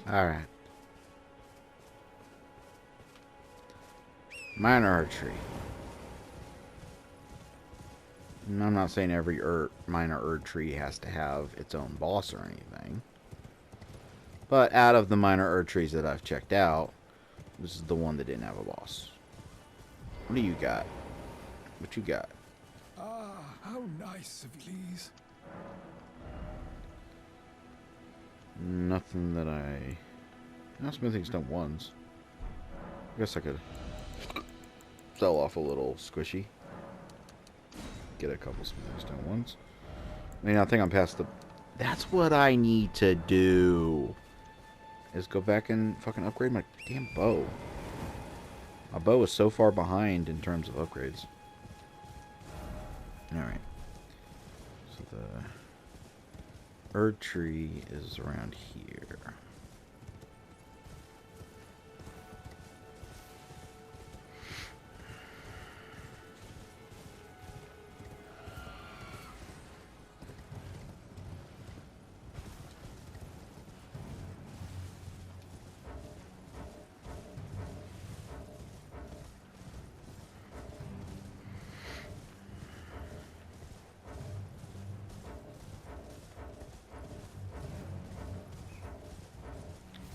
Alright. Minor archery. And I'm not saying every minor Erd tree has to have its own boss or anything. But out of the minor Erd trees that I've checked out, this is the one that didn't have a boss. What do you got? What you got? Ah, how nice of these. Nothing that I... No, smithing stone ones. I guess I could sell off a little squishy. Get a couple smithing stone ones. I mean, I think I'm past the... That's what I need to do. Is go back and fucking upgrade my damn bow. My bow is so far behind in terms of upgrades. Alright. So the Erd tree is around here.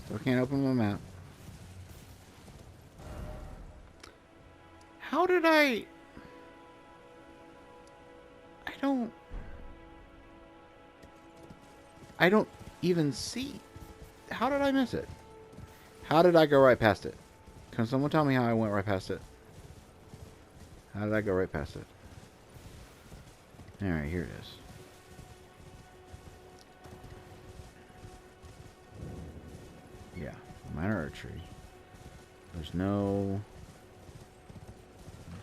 Still can't open my map. How did I don't even see. How did I miss it? How did I go right past it? Can someone tell me how I went right past it? How did I go right past it? Alright, here it is. Yeah, minor archery. There's no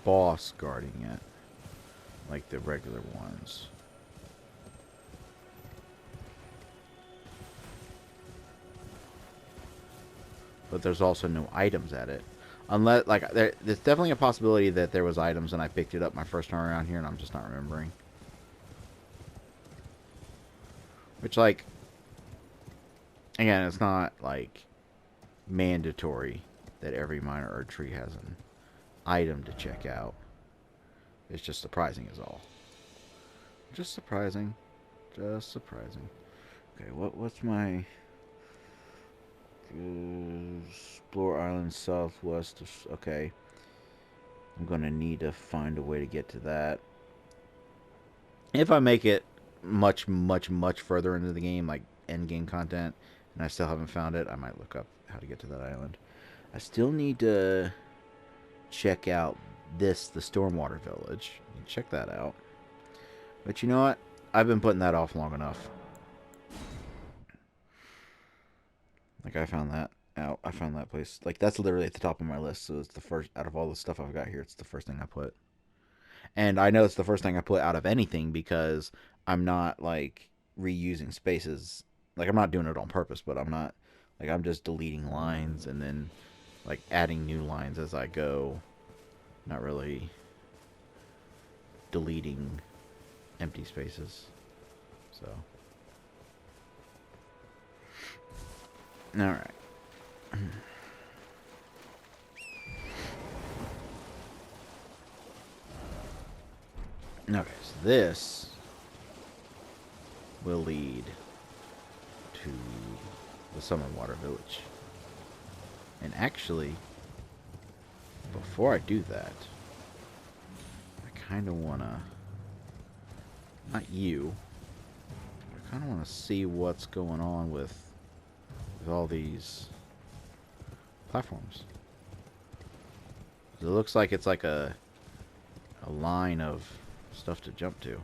boss guarding it like the regular ones. But there's also no items at it. Unless, like, there's definitely a possibility that there was items and I picked it up my first time around here and I'm just not remembering. Which, like, again, it's not, like, mandatory that every minor Erd tree has an item to check out. It's just surprising is all. Just surprising. Just surprising. Okay, what's my... Explore island southwest of... Okay. I'm gonna need to find a way to get to that. If I make it much further into the game, like end game content, and I still haven't found it, I might look up how to get to that island. I still need to check out the Stormwater Village. Check that out. But you know what? I've been putting that off long enough. Like, I found that out. I found that place. Like, that's literally at the top of my list. So it's the first, out of all the stuff I've got here, it's the first thing I put. And I know it's the first thing I put out of anything because I'm not, like, reusing spaces. Like, I'm not doing it on purpose, but I'm not, like, I'm just deleting lines and then, like, adding new lines as I go. Not really deleting empty spaces. So. Alright. Okay, so this will lead to the Summerwater Village. And actually, before I do that, I kind of want to... Not you. I kind of want to see what's going on with all these platforms. It looks like it's like a line of stuff to jump to.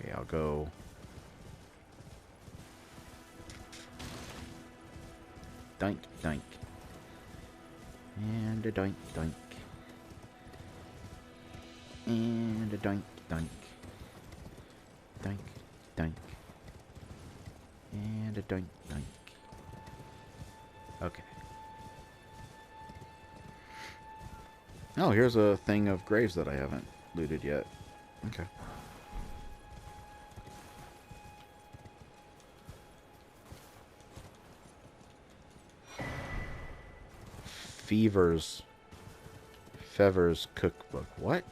Okay, I'll go... Doink, doink. And a doink, doink. And a doink, doink. Doink, doink. And a doink, doink. Okay. Oh, here's a thing of graves that I haven't looted yet. Okay. Fever's cookbook. What?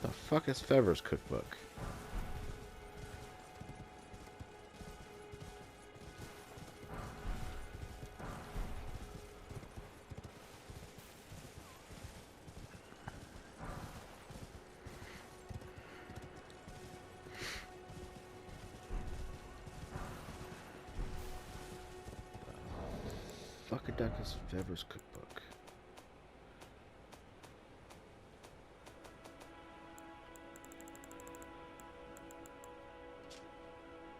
The fuck is Fever's cookbook? Fuck a duck is Fever's cookbook.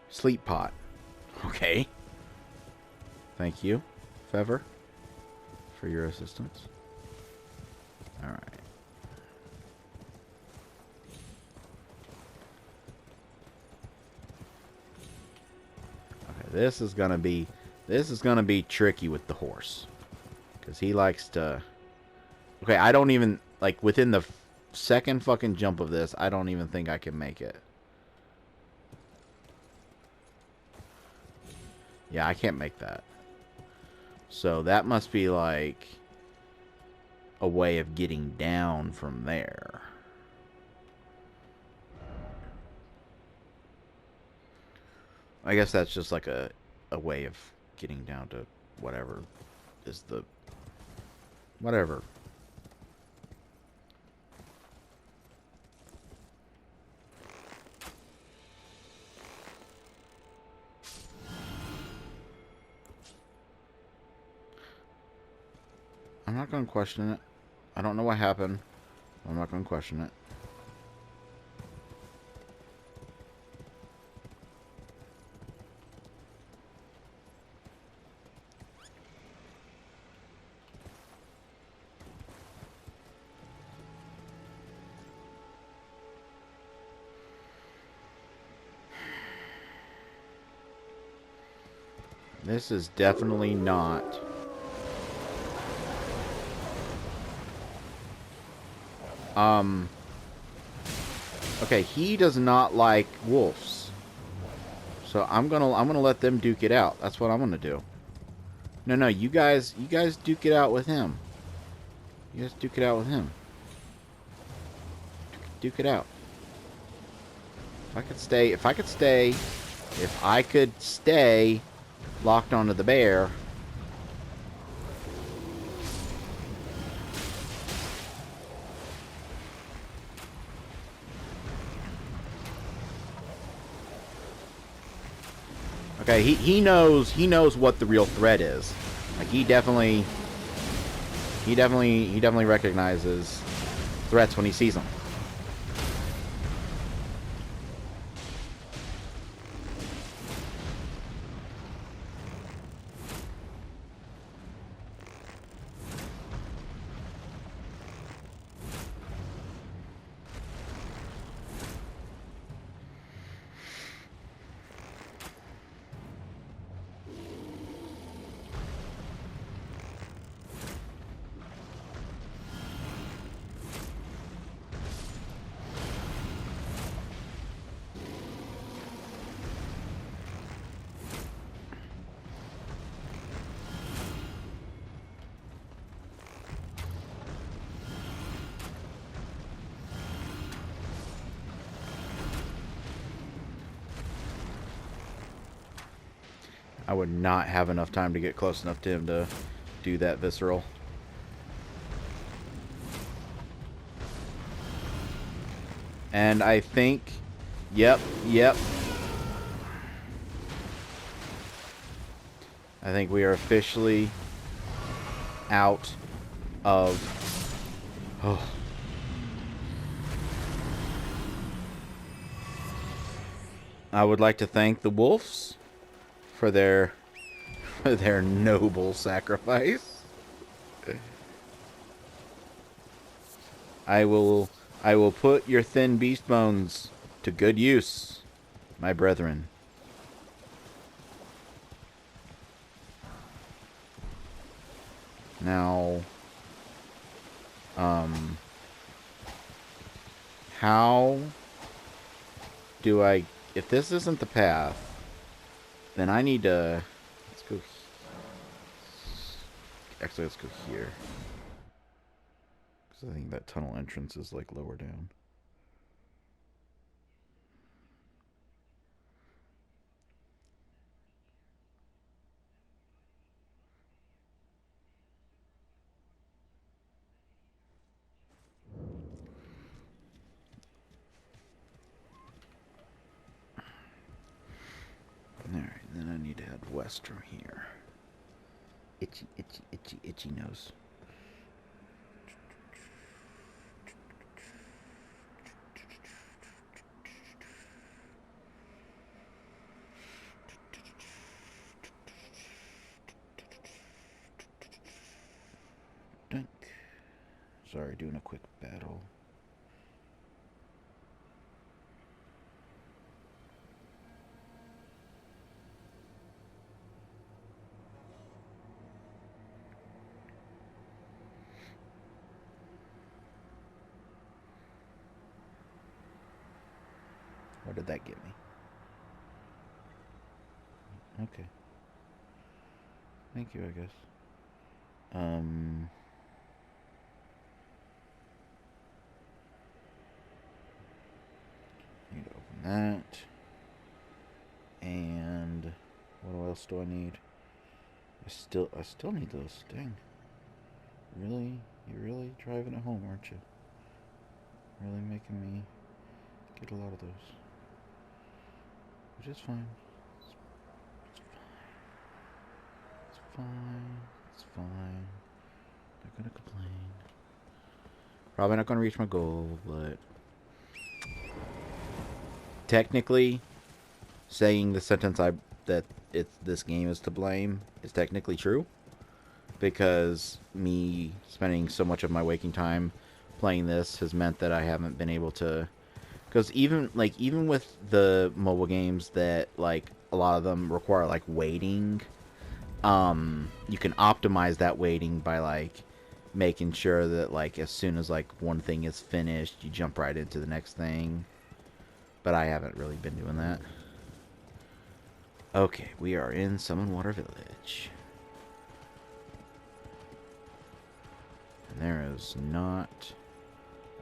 Sleep pot. Okay. Thank you, Fever, for your assistance. Alright. Okay, this is gonna be tricky with the horse. Because he likes to... Okay, I don't even... Like, within the second fucking jump of this, I don't even think I can make it. Yeah, I can't make that. So that must be like a way of getting down from there. I guess that's just like a way of getting down to whatever is the... Whatever. I'm not going to question it. I don't know what happened. I'm not going to question it. This is definitely not... Okay, he does not like wolves. So I'm gonna let them duke it out. That's what I'm gonna do. No, you guys duke it out with him. You guys duke it out with him. Duke it out. If I could stay locked onto the bear. Okay, he knows what the real threat is. Like he definitely recognizes threats when he sees them. I would not have enough time to get close enough to him to do that visceral. And I think... Yep. I think we are officially out of... Oh. I would like to thank the wolves for their noble sacrifice. I will put your thin beast bones to good use, my brethren. Now, how do I... If this isn't the path, then I need to... Let's go... Actually, let's go here. Because I think that tunnel entrance is like lower down. Alright, then I need to head west from here. Itchy, itchy, itchy, itchy nose. Dunk. Sorry, doing a quick battle. What did that get me? Okay. Thank you, I guess. Need to open that. And what else do I need? I still need those sting. Really? You're really driving it home, aren't you? Really making me get a lot of those. Which is fine. It's fine. It's fine. Not gonna complain. Probably not gonna reach my goal, but technically, saying the sentence that this game is to blame is technically true, because me spending so much of my waking time playing this has meant that I haven't been able to. Because even with the mobile games that like a lot of them require like waiting, you can optimize that waiting by like making sure that like as soon as like one thing is finished, you jump right into the next thing. But I haven't really been doing that. Okay, we are in Summonwater Village. And there is not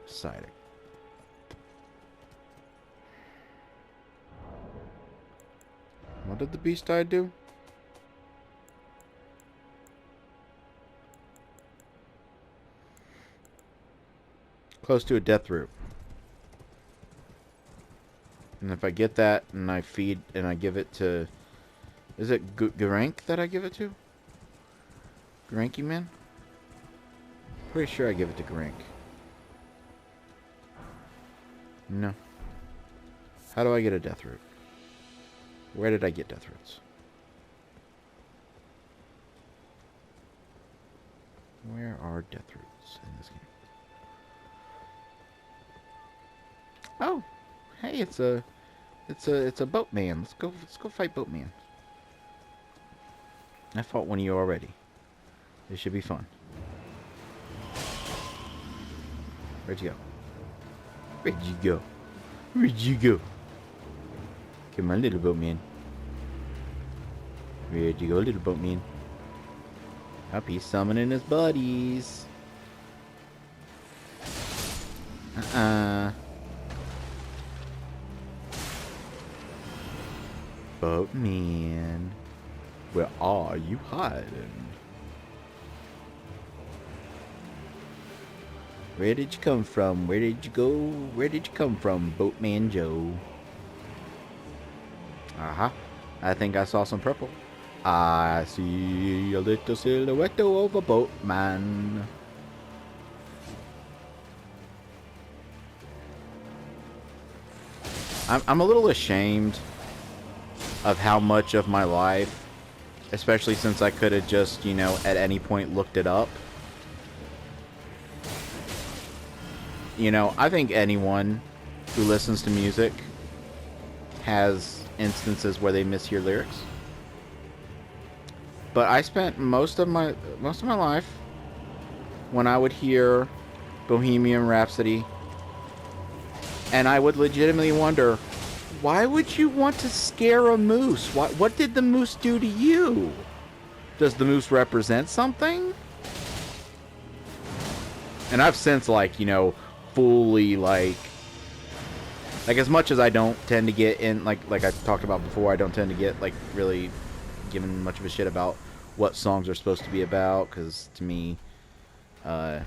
a sight. What did the beast eye do? Close to a death root. And if I get that and I feed and I give it to... Is it Garank that I give it to? Garanky man? Pretty sure I give it to Garank. No. How do I get a death root? Where did I get death roots? Where are death roots in this game? Oh, hey, it's a boatman. Let's go fight boatman. I fought one of you already. This should be fun. Where'd you go? Where'd you go? Where'd you go? Come on, little boatman. Where'd you go, little boatman? Up, he's summoning his buddies. Boatman, where are you hiding? Where did you come from? Where did you go? Where did you come from, Boatman Joe? Uh-huh. I think I saw some purple. I see a little silhouette of a boatman. I'm a little ashamed of how much of my life, especially since I could have just, you know, at any point looked it up. You know, I think anyone who listens to music has instances where they mishear lyrics. But I spent most of my life when I would hear Bohemian Rhapsody, and I would legitimately wonder, why would you want to scare a moose? What did the moose do to you? Does the moose represent something? And I've since, like, you know, fully, like as much as I don't tend to get in, like I talked about before, I don't tend to get, like, really given much of a shit about what songs are supposed to be about, because to me, uh,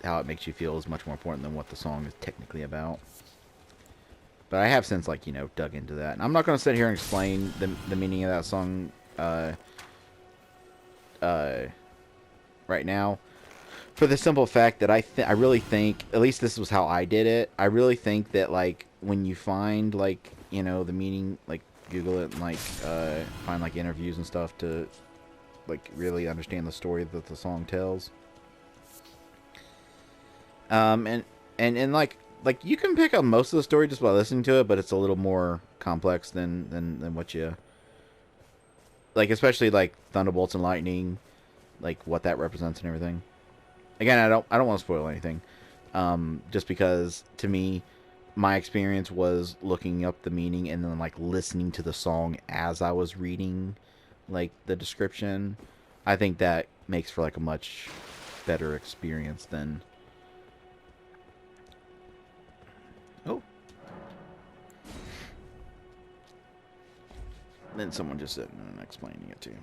how it makes you feel is much more important than what the song is technically about. But I have since, like, you know, dug into that. And I'm not going to sit here and explain the meaning of that song right now, for the simple fact that I really think, at least this was how I did it, I really think that, like, when you find, like, you know, the meaning, like, Google it and, like, find, like, interviews and stuff to, like, really understand the story that the song tells. And like you can pick up most of the story just by listening to it, but it's a little more complex than what you like, especially like thunderbolts and lightning, like what that represents and everything. Again, I don't want to spoil anything, just because to me, my experience was looking up the meaning and then, like, listening to the song as I was reading, like, the description. I think that makes for, like, a much better experience than. Oh. Then someone just sitting and explaining it to you.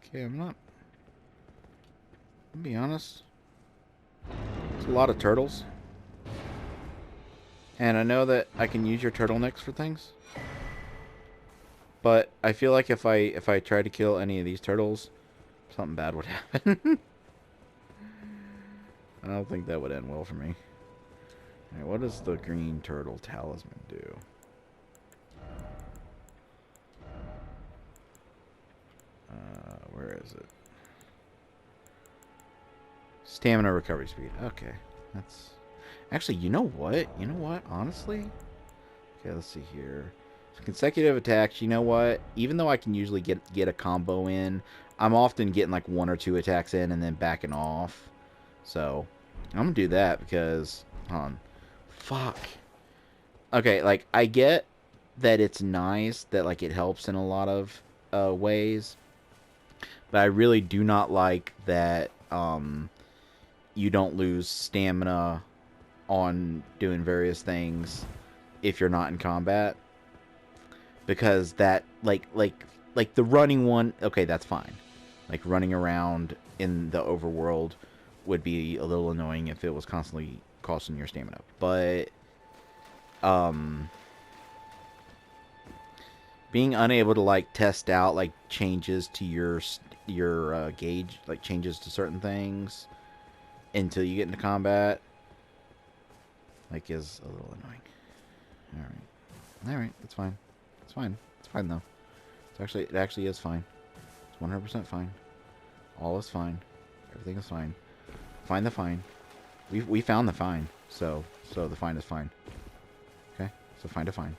Okay, I'll be honest. It's a lot of turtles. And I know that I can use your turtlenecks for things. But I feel like if I try to kill any of these turtles, something bad would happen. I don't think that would end well for me. Alright, what does the green turtle talisman do? Where is it? Stamina recovery speed. Okay. That's... Actually, you know what? You know what? Honestly? Okay, let's see here. So consecutive attacks, you know what? Even though I can usually get a combo in, I'm often getting like 1 or 2 attacks in and then backing off. So, I'm gonna do that because... Hold on. Fuck. Okay, like, I get that it's nice that, like, it helps in a lot of ways. But I really do not like that you don't lose stamina on doing various things if you're not in combat. Because that, like the running one, okay, that's fine. Like, running around in the overworld would be a little annoying if it was constantly costing your stamina. But, being unable to, like, test out, like, changes to your gauge, like, changes to certain things until you get into combat, like, is a little annoying. Alright, that's fine. It's fine. It's fine, though. It actually is fine. It's 100% fine. All is fine. Everything is fine. Find the fine. We found the fine. So the fine is fine. Okay? So find a fine.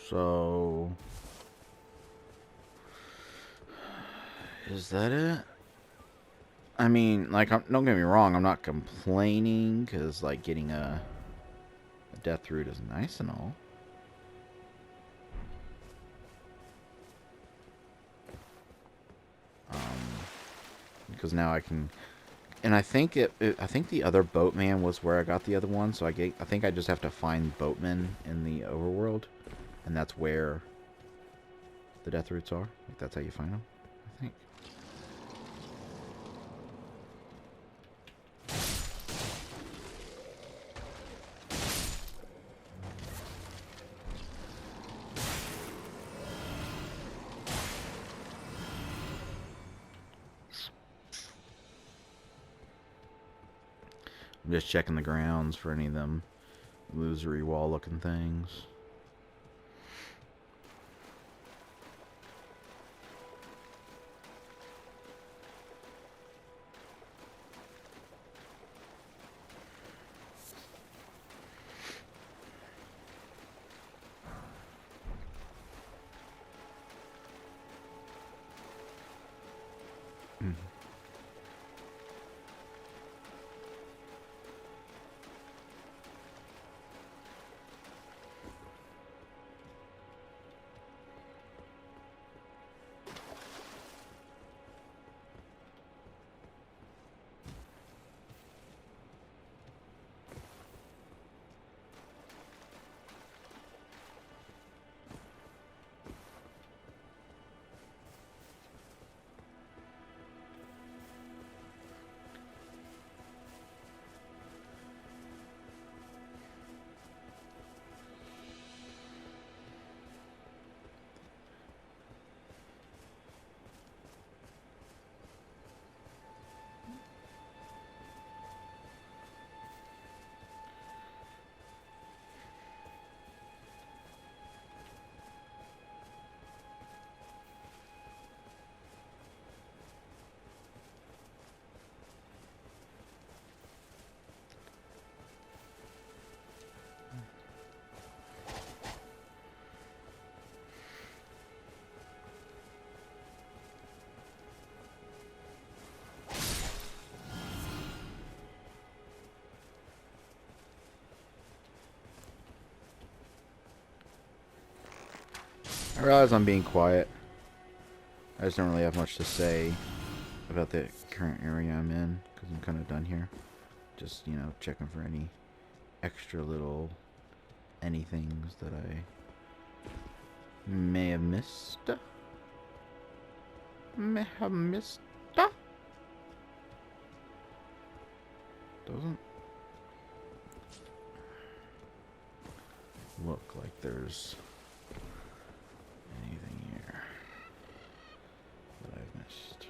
So, is that it? I mean, like, don't get me wrong, I'm not complaining, because, like, getting a death root is nice and all. Because now I can... And I think I think the other boatman was where I got the other one, so I think I just have to find boatmen in the overworld, and that's where the death roots are. Like, that's how you find them, I think. I'm just checking the grounds for any of them illusory wall looking things. I realize I'm being quiet. I just don't really have much to say about the current area I'm in, because I'm kind of done here. Just, you know, checking for any extra little anythings that I may have missed. May have missed. Doesn't look like there's anything here that I've missed.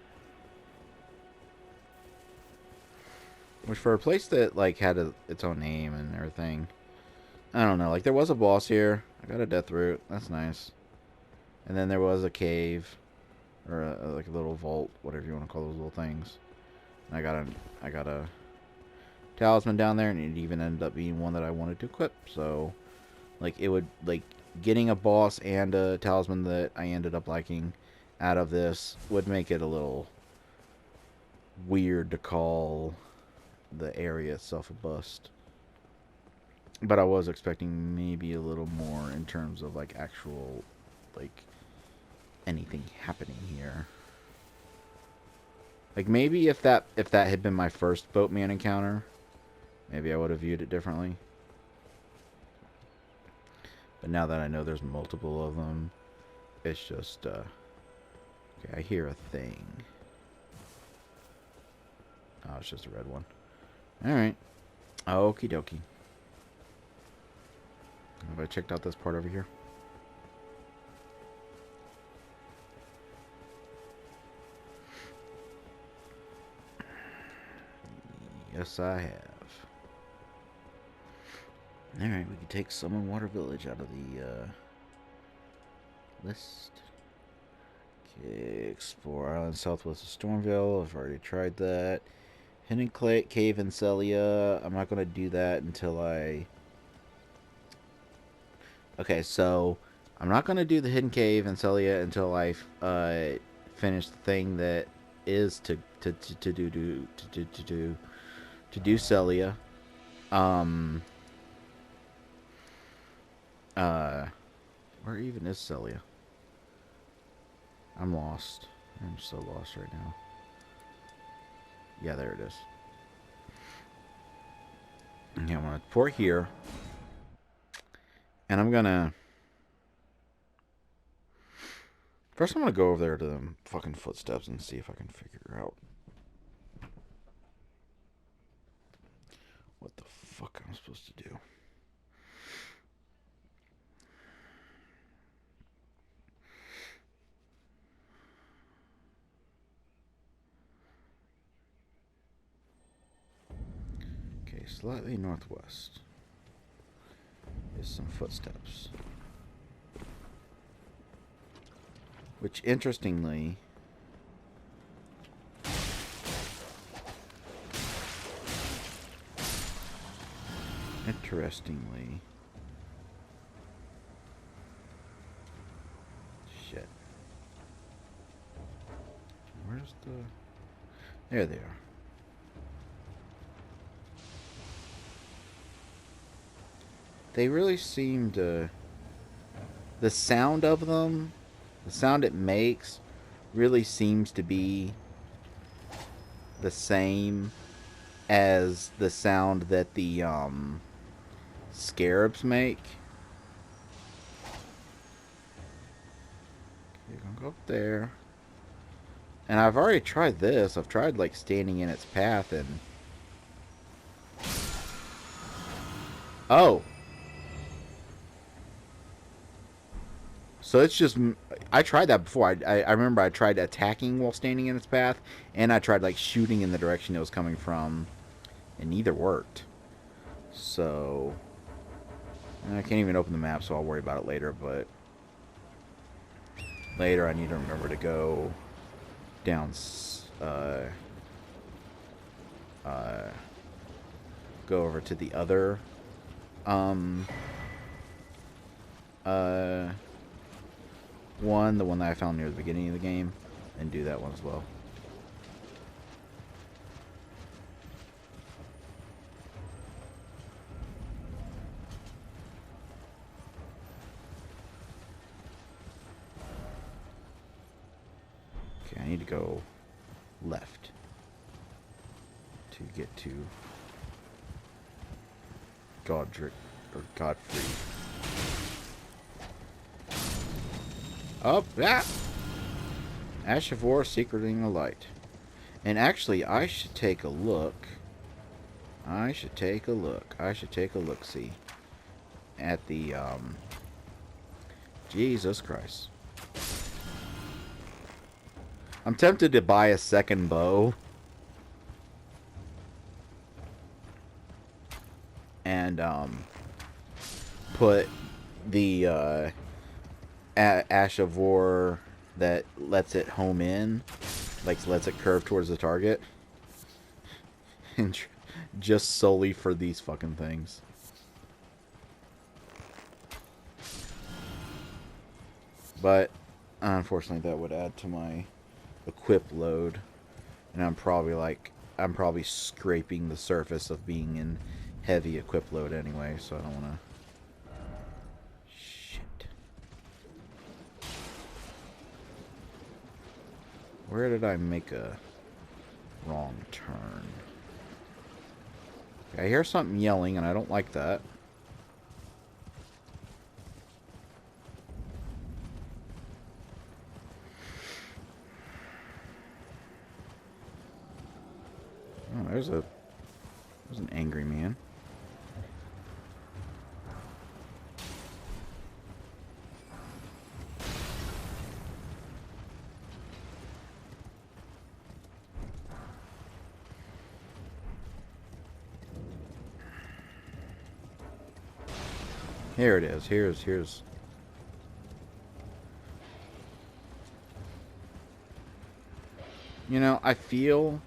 Which for a place that like had its own name and everything, I don't know. Like there was a boss here. I got a death root. That's nice. And then there was a cave, or like a little vault, whatever you want to call those little things. And I got a talisman down there, and it even ended up being one that I wanted to equip. So, like it would like getting a boss and a talisman that I ended up liking out of this would make it a little weird to call the area itself a bust. But I was expecting maybe a little more in terms of like actual like anything happening here. Like maybe if that had been my first boatman encounter, maybe I would have viewed it differently. But now that I know there's multiple of them, it's just okay, I hear a thing. Oh, it's just a red one. Alright. Okie dokie. Have I checked out this part over here? Yes, I have. Alright, we can take Summon Water Village out of the list. Okay, explore island southwest of Stormville. I've already tried that. Hidden Cave in Celia. I'm not going to do that until I... Okay, so I'm not going to do the Hidden Cave in Celia until I finish the thing that is to do Celia. Where even is Celia? I'm lost. I'm so lost right now. Yeah, there it is. Okay, I'm gonna port here. And I'm gonna... First I'm gonna go over there to them fucking footsteps and see if I can figure out what the fuck I'm supposed to do. Okay, slightly northwest. is some footsteps. Which, interestingly... Shit. Where's the... There they are. They really seem to... The sound of them, the sound it makes, really seems to be the same as the sound that the scarabs make. Okay, gonna go up there. And I've already tried this. I've tried, like, standing in its path and... Oh! So it's just... I tried that before. I remember I tried attacking while standing in its path, and I tried, like, shooting in the direction it was coming from, and neither worked. So... I can't even open the map, so I'll worry about it later, but... Later I need to remember to go... down... go over to the other... the one that I found near the beginning of the game, and do that one as well. Okay, I need to go left to get to Godric or Godfrey. Oh, yeah! Ash of War secreting a light. And actually, I should take a look. I should take a look-see at the, Jesus Christ. I'm tempted to buy a second bow. And, put the, Ash of War that lets it home in, like lets it curve towards the target, and just solely for these fucking things. But unfortunately, that would add to my equip load, and I'm probably scraping the surface of being in heavy equip load anyway, so I don't want to. Where did I make a wrong turn? Okay, I hear something yelling, and I don't like that. Oh, there's an angry man. Here it is. Here's. You know, I feel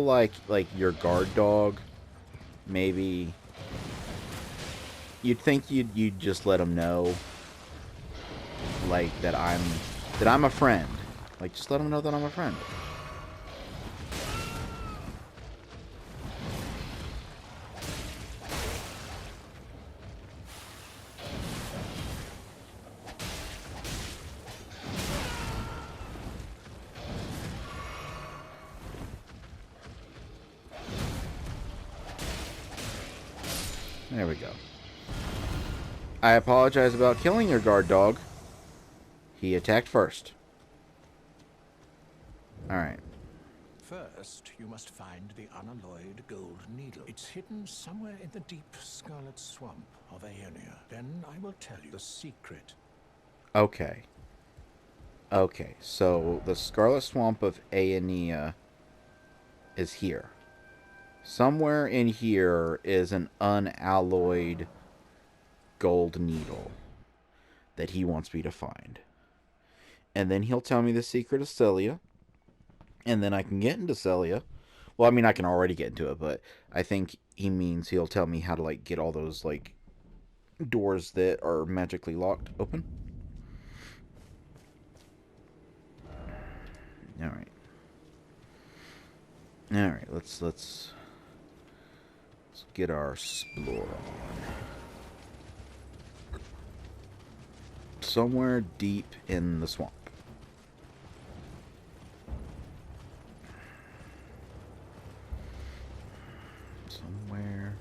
like your guard dog, maybe you'd think you'd just let him know, like, that I'm a friend. Like, just let him know that I'm a friend. There we go. I apologize about killing your guard dog. He attacked first. Alright. First, you must find the unalloyed gold needle. It's hidden somewhere in the deep scarlet swamp of Aeonia. Then I will tell you the secret. Okay. Okay, so the scarlet swamp of Aeonia is here. Somewhere in here is an unalloyed gold needle that he wants me to find. And then he'll tell me the secret of Celia. And then I can get into Celia. Well, I mean, I can already get into it, but I think he means he'll tell me how to, like, get all those, like, doors that are magically locked open. Alright. Alright, let's get our explore on. Somewhere deep in the swamp. Somewhere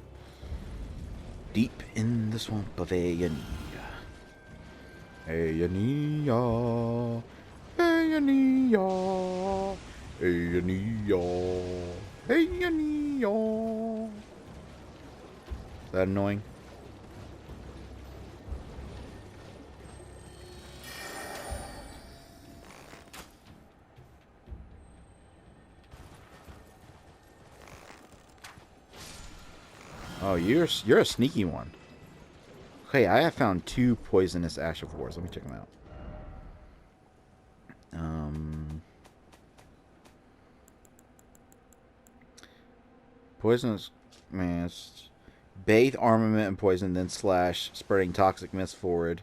deep in the swamp of Aeonia. Aeonia. Aeonia. Aeonia. Aeonia. Is that annoying? Oh, you're a sneaky one. Okay, I have found 2 poisonous ash of wars. Let me check them out. Poisonous, man. Bathe armament and poison, then slash, spreading toxic mist forward.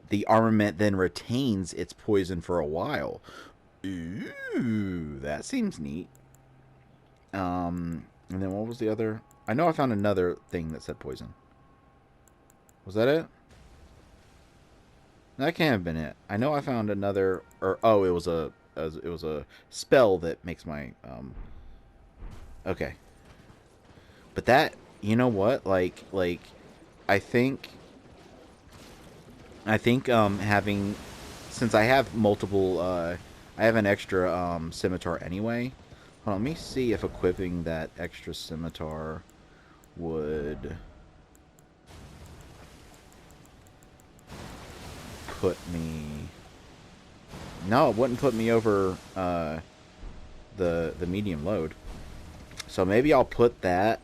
The armament then retains its poison for a while. Ooh, that seems neat. And then what was the other? I know I found another thing that said poison. Was that it? That can't have been it. I know I found another, or oh, it was a spell that makes my okay. But that, you know what? Like I think having, since I have multiple I have an extra scimitar anyway. Hold on, let me see if equipping that extra scimitar would put me... No, it wouldn't put me over the medium load. So maybe I'll put that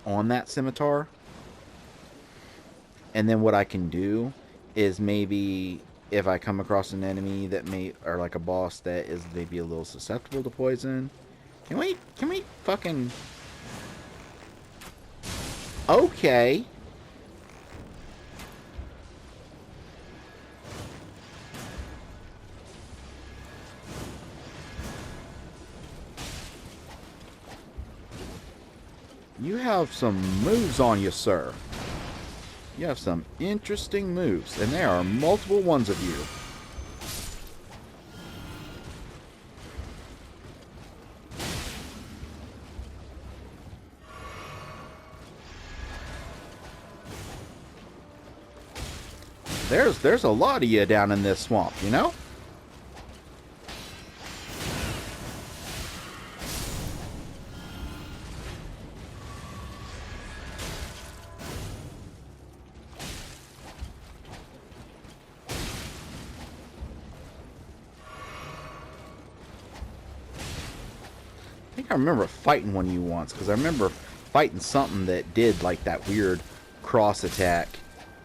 on that scimitar. And then what I can do is maybe if I come across an enemy that may, or like a boss that is maybe a little susceptible to poison. Can we fucking... Okay. You have some moves on you, sir. You have some interesting moves, and there are multiple ones of you. There's a lot of you down in this swamp, you know? I think I remember fighting one of you once, because I remember fighting something that did like that weird cross attack.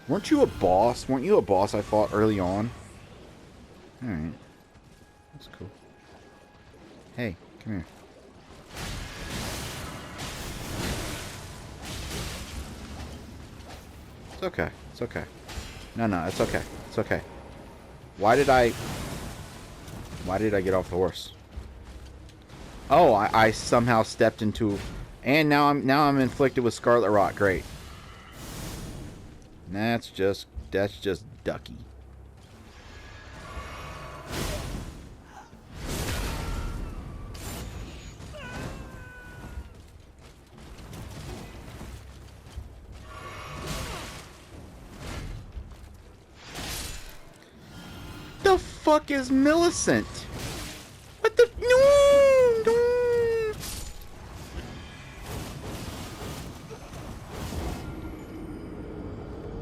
Weren't you a boss? Weren't you a boss I fought early on? Alright. That's cool. Hey, come here. It's okay. It's okay. No, it's okay. It's okay. Why did I get off the horse? Oh, I somehow stepped into... And now I'm inflicted with Scarlet Rot. Great. That's just ducky. The fuck is Millicent? What the... No!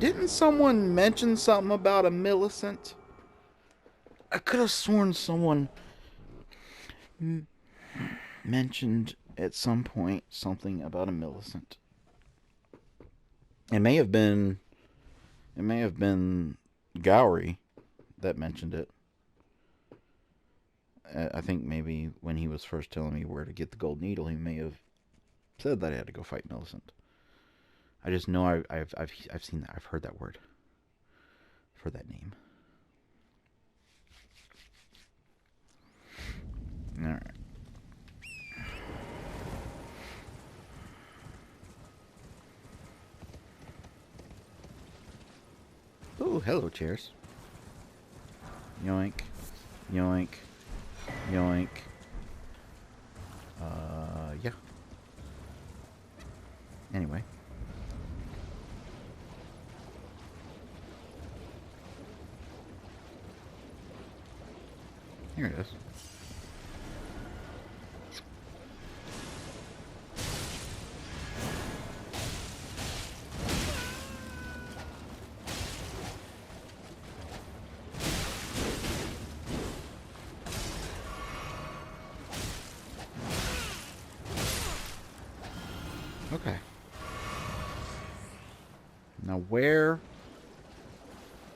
Didn't someone mention something about a Millicent? I could have sworn someone mentioned at some point something about a Millicent. It may have been It may have been Gowry that mentioned it. I think maybe when he was first telling me where to get the gold needle, he may have said that I had to go fight Millicent. I just know I've seen that. I've heard that word. I've heard that name. All right. Oh, hello, chairs. Yoink, yoink, yoink. Yeah. Anyway. Here it is. Okay. Now, where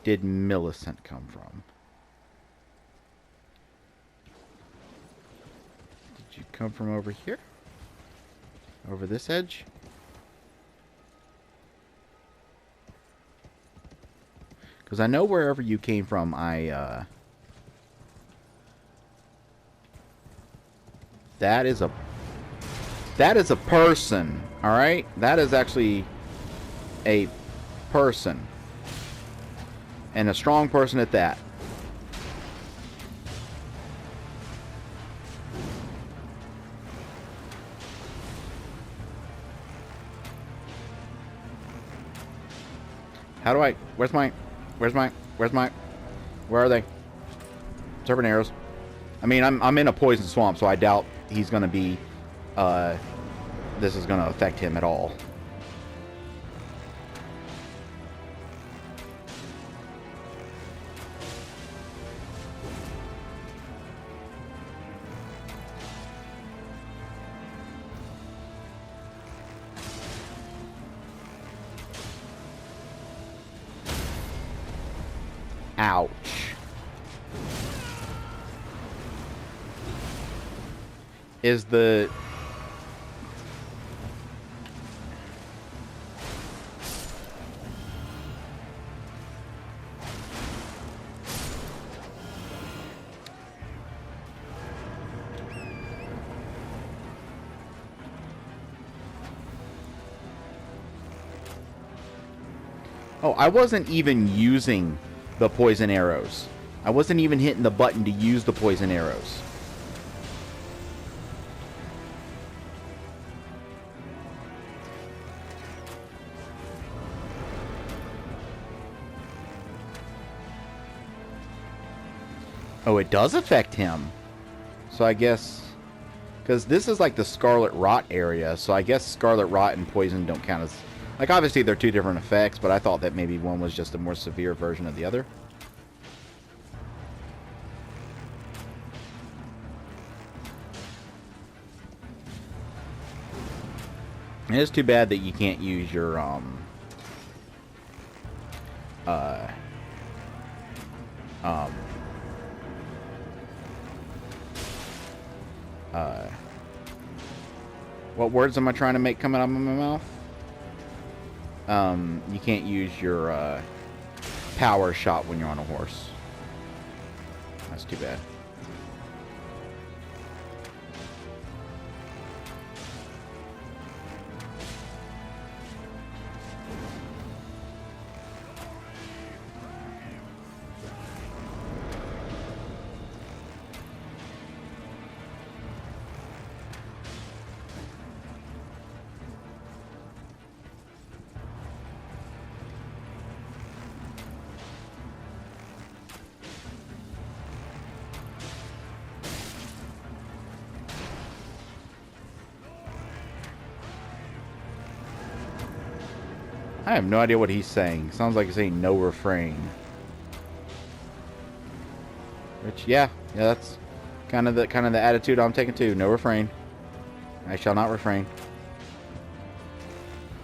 did Millicent come from? Did you come from over here? Over this edge? Because I know wherever you came from, that is a person, alright? That is actually a person. And a strong person at that. How do I... Where are they? Serpent arrows. I mean, I'm in a poison swamp, so I doubt he's gonna be... this is gonna affect him at all. Ouch. Is the... Oh, I wasn't even using the poison arrows. I wasn't even hitting the button to use the poison arrows. Oh, it does affect him. So I guess... Because this is like the Scarlet Rot area, so I guess Scarlet Rot and poison don't count as... Like, obviously, they're two different effects, but I thought that maybe one was just a more severe version of the other. It is too bad that you can't use your, what words am I trying to make coming out of my mouth? You can't use your, power shot when you're on a horse. That's too bad. I have no idea what he's saying. Sounds like he's saying no refrain. Which, yeah, that's kind of the attitude I'm taking too. No refrain. I shall not refrain.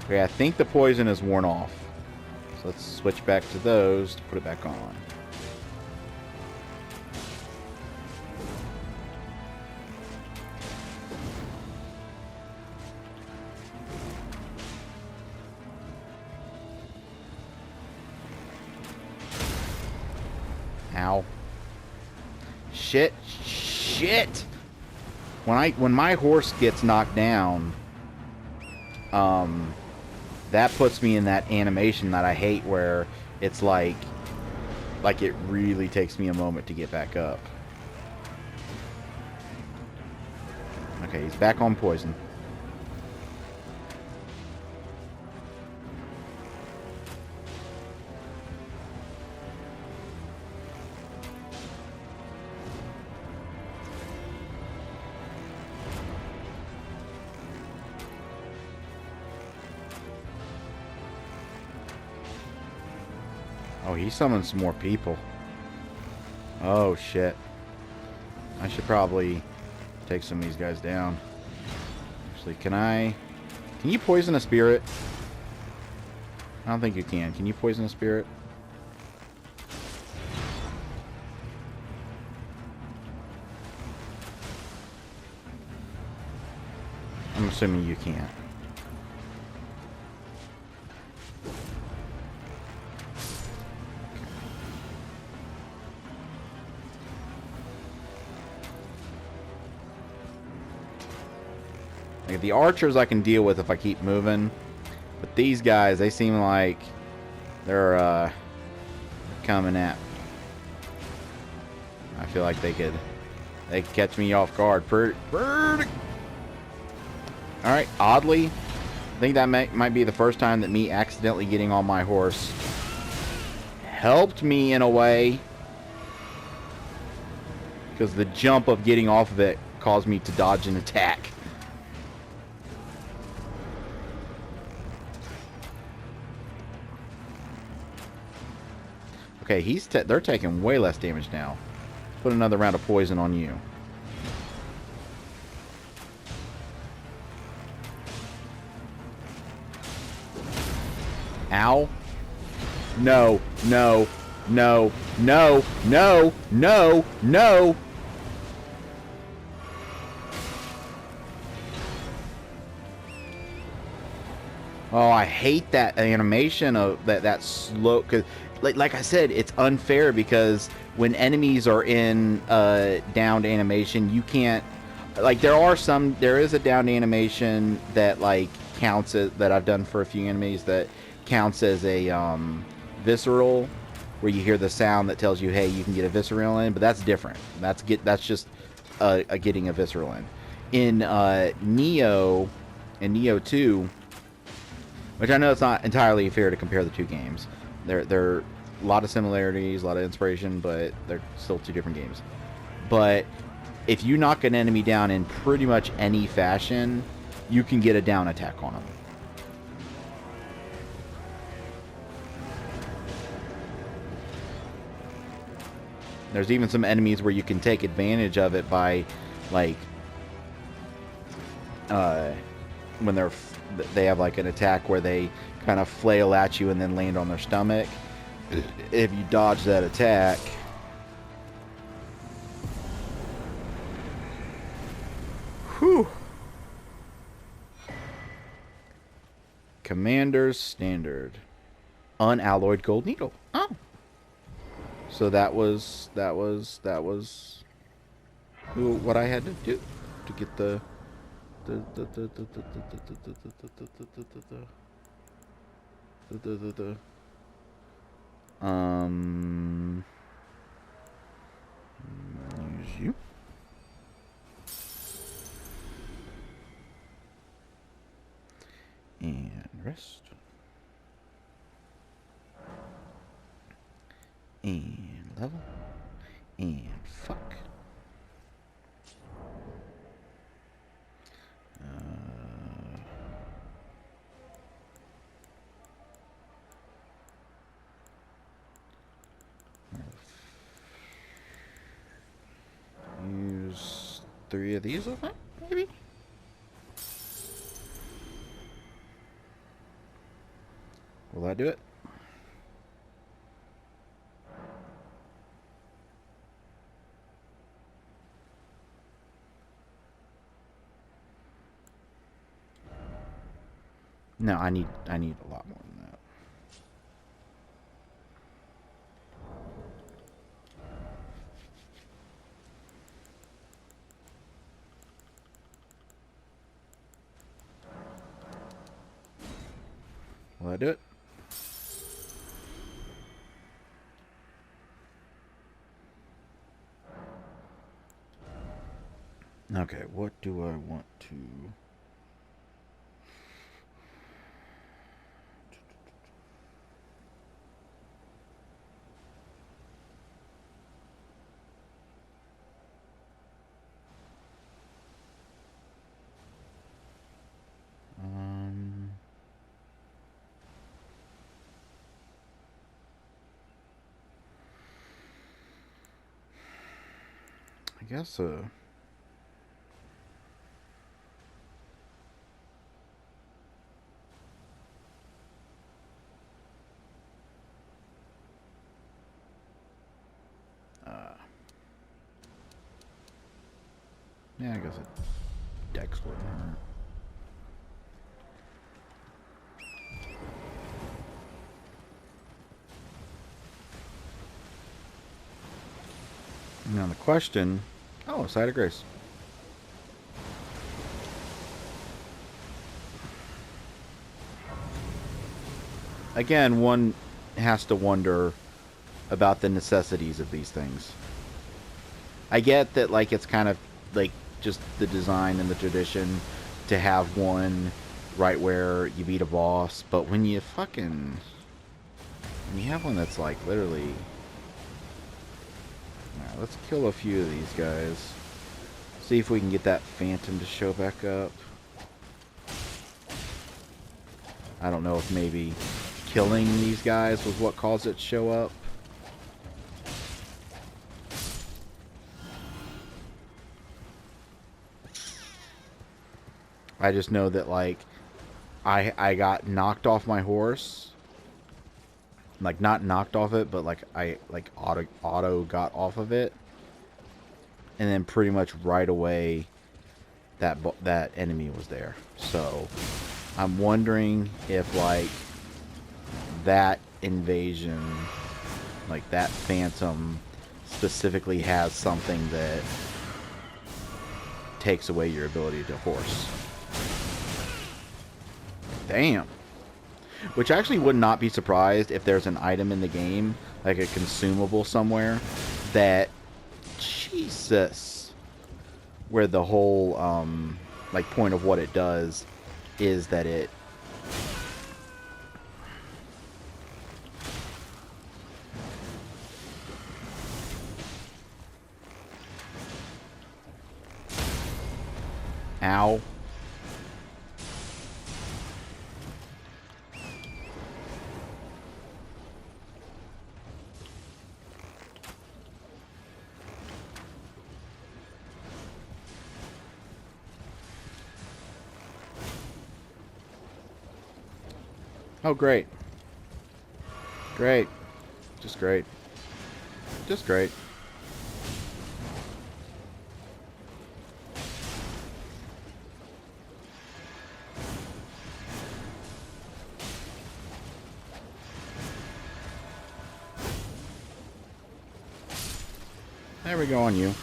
Okay, I think the poison is worn off. So let's switch back to those to put it back on. Ow. Shit. Shit! When my horse gets knocked down, that puts me in that animation that I hate where it's like it really takes me a moment to get back up. Okay, he's back on poison. Oh, he summoned some more people. Oh, shit. I should probably take some of these guys down. Actually, can you poison a spirit? I don't think you can. Can you poison a spirit? I'm assuming you can't. Like the archers I can deal with if I keep moving. But these guys, they seem like they're coming at me. I feel like they could catch me off guard. Alright, oddly, I think that might be the first time that me accidentally getting on my horse helped me in a way. Because the jump of getting off of it caused me to dodge an attack. Okay, they're taking way less damage now. Put another round of poison on you. Ow. No, no, no, no, no, no, no. Oh, I hate that animation of that slow, cause like I said, it's unfair because when enemies are in downed animation, you can't, like there is a downed animation that like counts as, that I've done for a few enemies that counts as a visceral, where you hear the sound that tells you, hey, you can get a visceral in, but that's different. That's just getting a visceral in Neo 2. Which I know it's not entirely fair to compare the two games. They're a lot of similarities, a lot of inspiration, but they're still two different games. But if you knock an enemy down in pretty much any fashion, you can get a down attack on them. There's even some enemies where you can take advantage of it by, like, when they have like an attack where they kind of flail at you and then land on their stomach. If you dodge that attack, whew. Commander's Standard, unalloyed gold needle. Oh, so that was what I had to do to get the use you. And rest. And level. And fuck. Use 3 of these, I think, maybe? Will that do it? No, I need a lot more than that. Will I do it? Okay, what do I want to... I guess, yeah, I guess a dex wouldn't hurt. Now the question... Oh, Side of Grace. Again, one has to wonder about the necessities of these things. I get that, like, it's kind of, like, just the design and the tradition to have one right where you beat a boss, but when you fucking... When you have one that's, like, literally... Alright, let's kill a few of these guys. See if we can get that phantom to show back up. I don't know if maybe killing these guys was what caused it to show up. I just know that, like, I got knocked off my horse. Like, not knocked off it, but, like, I, like, auto got off of it. And then pretty much right away, that enemy was there. So, I'm wondering if, like, that invasion, like, that phantom specifically has something that takes away your ability to horse. Damn. Which actually would not be surprised if there's an item in the game, like a consumable somewhere, that, Jesus, where the whole, like, point of what it does is that it... Ow. Oh, great. Great. Just great. Just great. There we go on you.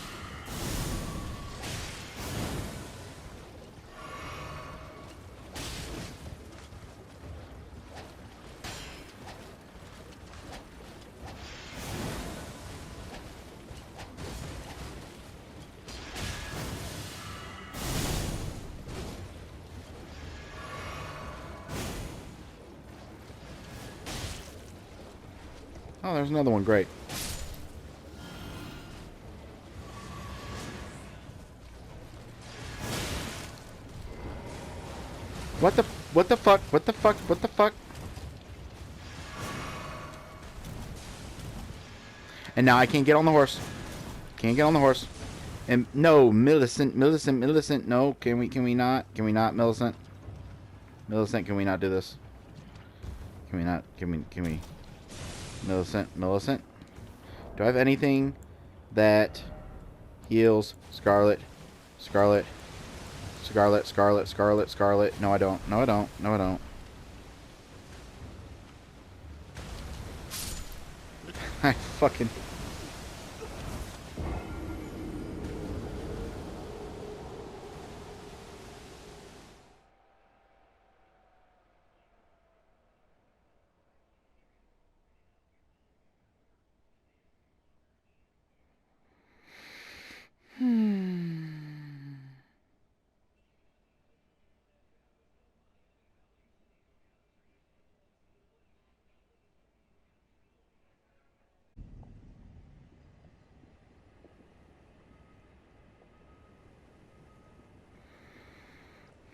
Oh, there's another one. Great. What the fuck? What the fuck? What the fuck? And now I can't get on the horse. Can't get on the horse. And no, Millicent, no. Can we not, Millicent? Millicent, can we not do this? Can we not, can we? Millicent? Do I have anything that heals Scarlet? Scarlet. No, I don't. fucking...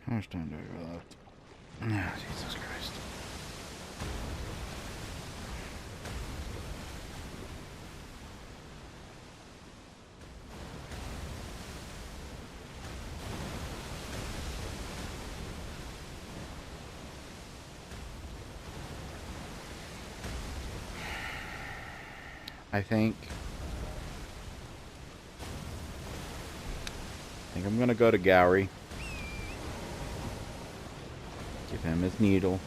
How much time do I have left? Ah, Jesus Christ. I think I'm gonna go to Gowrie. Give him his needle.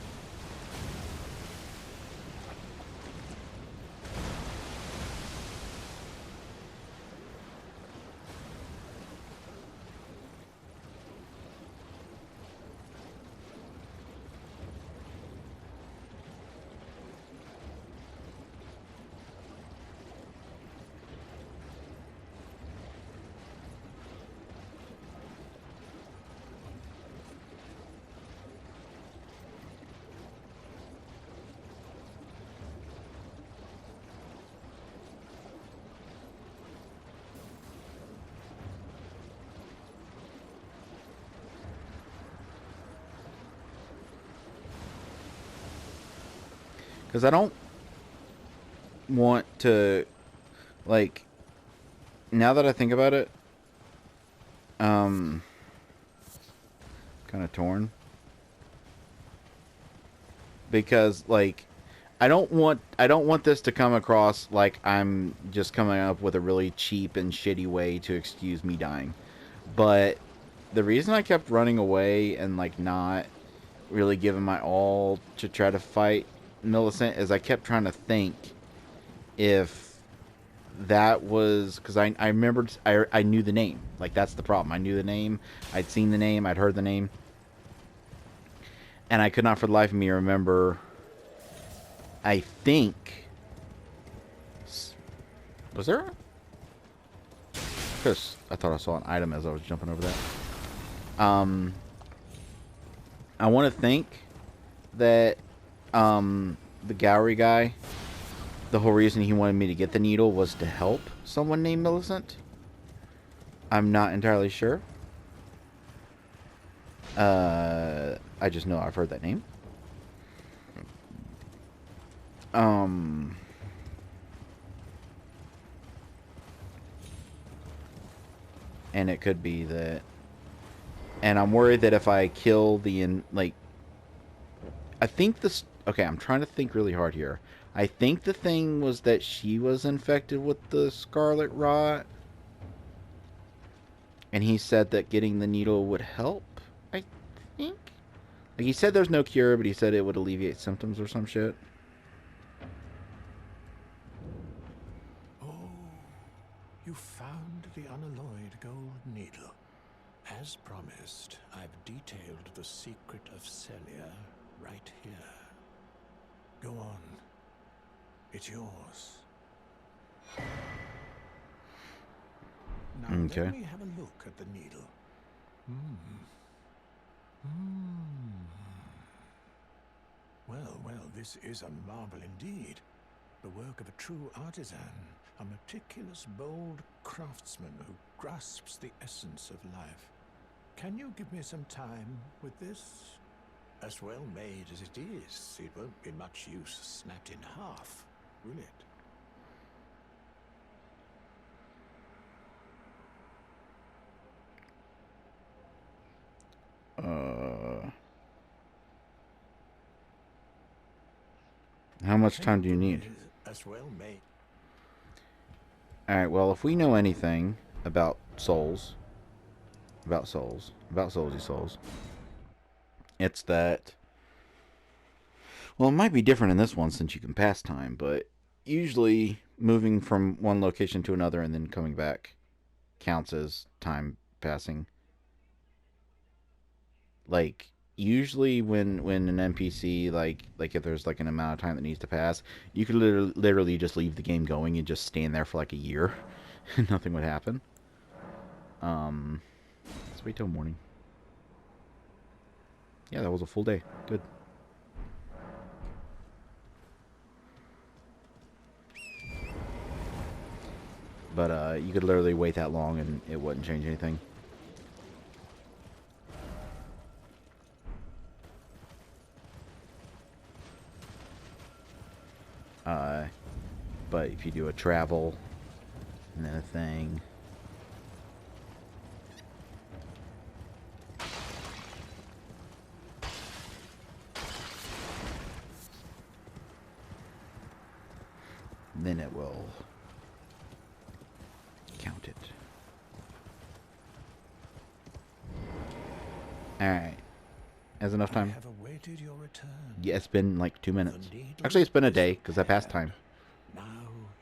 Because I don't want to, like, now that I think about it, kind of torn. Because, like, I don't want this to come across like I'm just coming up with a really cheap and shitty way to excuse me dying. But the reason I kept running away and, like, not really giving my all to try to fight Millicent is I kept trying to think if that was because I remembered I knew the name. Like, that's the problem. I knew the name. I'd seen the name. I'd heard the name. And I could not for the life of me remember. I think... Was there? Because I thought I saw an item as I was jumping over that. I want to think that the Gowrie guy, the whole reason he wanted me to get the needle was to help someone named Millicent. I'm not entirely sure. I just know I've heard that name. And it could be that... And I'm worried that if I kill the... I think this... Okay, I'm trying to think really hard here. I think the thing was that she was infected with the scarlet rot. And he said that getting the needle would help, I think. Like, he said there's no cure, but he said it would alleviate symptoms or some shit. Oh, you found the unalloyed gold needle. As promised, I've detailed the secret of Celia right here. Go on. It's yours. Now Okay. let me have a look at the needle. Well, this is a marvel indeed. The work of a true artisan, a meticulous, bold craftsman who grasps the essence of life. Can you give me some time with this? As well made as it is, it won't be much use snapped in half, will it? How much time do you need? As well made. Alright, well, if we know anything about souls, soulsy souls, it's that... Well, it might be different in this one since you can pass time, but usually moving from one location to another and then coming back counts as time passing. Like usually when an NPC like if there's like an amount of time that needs to pass, you could literally just leave the game going and just stand there for like a year, and nothing would happen. Let's wait till morning. Yeah, that was a full day. Good. But you could literally wait that long and it wouldn't change anything. But if you do a travel and then a thing, then it will count it. Alright. Has enough time? I have awaited your return. Yeah, it's been like 2 minutes. Actually, it's been a day, because I passed time. Now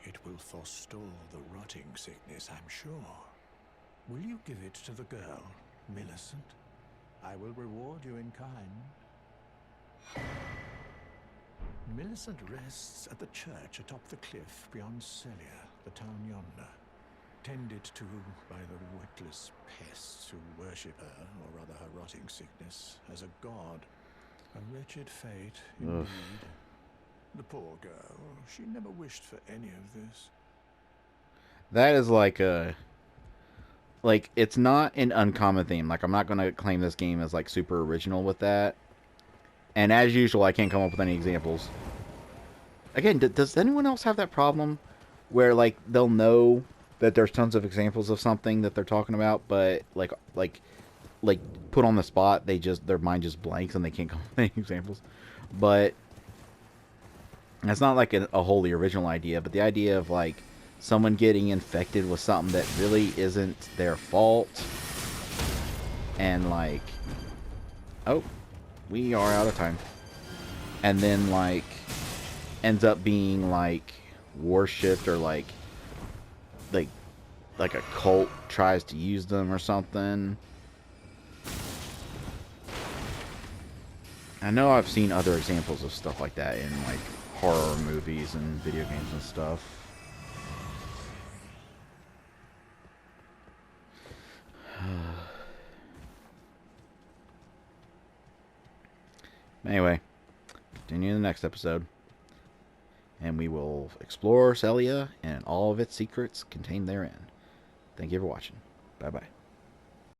it will forestall the rotting sickness, I'm sure. Will you give it to the girl, Millicent? I will reward you in kind. Millicent rests at the church atop the cliff beyond Celia, the town yonder. Tended to by the witless pests who worship her, or rather her rotting sickness, as a god. A wretched fate, indeed. The poor girl, she never wished for any of this. That is like a... Like, it's not an uncommon theme. Like, I'm not going to claim this game as, like, super original with that. And as usual, I can't come up with any examples. Again, does anyone else have that problem? Where, like, they'll know that there's tons of examples of something that they're talking about, but, like put on the spot, their mind just blanks and they can't come up with any examples. But it's not like a wholly original idea, but the idea of, like, someone getting infected with something that really isn't their fault. And, like... Oh, we are out of time. And then, like, ends up being, like, worshipped or, like a cult tries to use them or something. I know I've seen other examples of stuff like that in, like, horror movies and video games and stuff. Anyway, continue in the next episode. And we will explore Celia and all of its secrets contained therein. Thank you for watching. Bye-bye.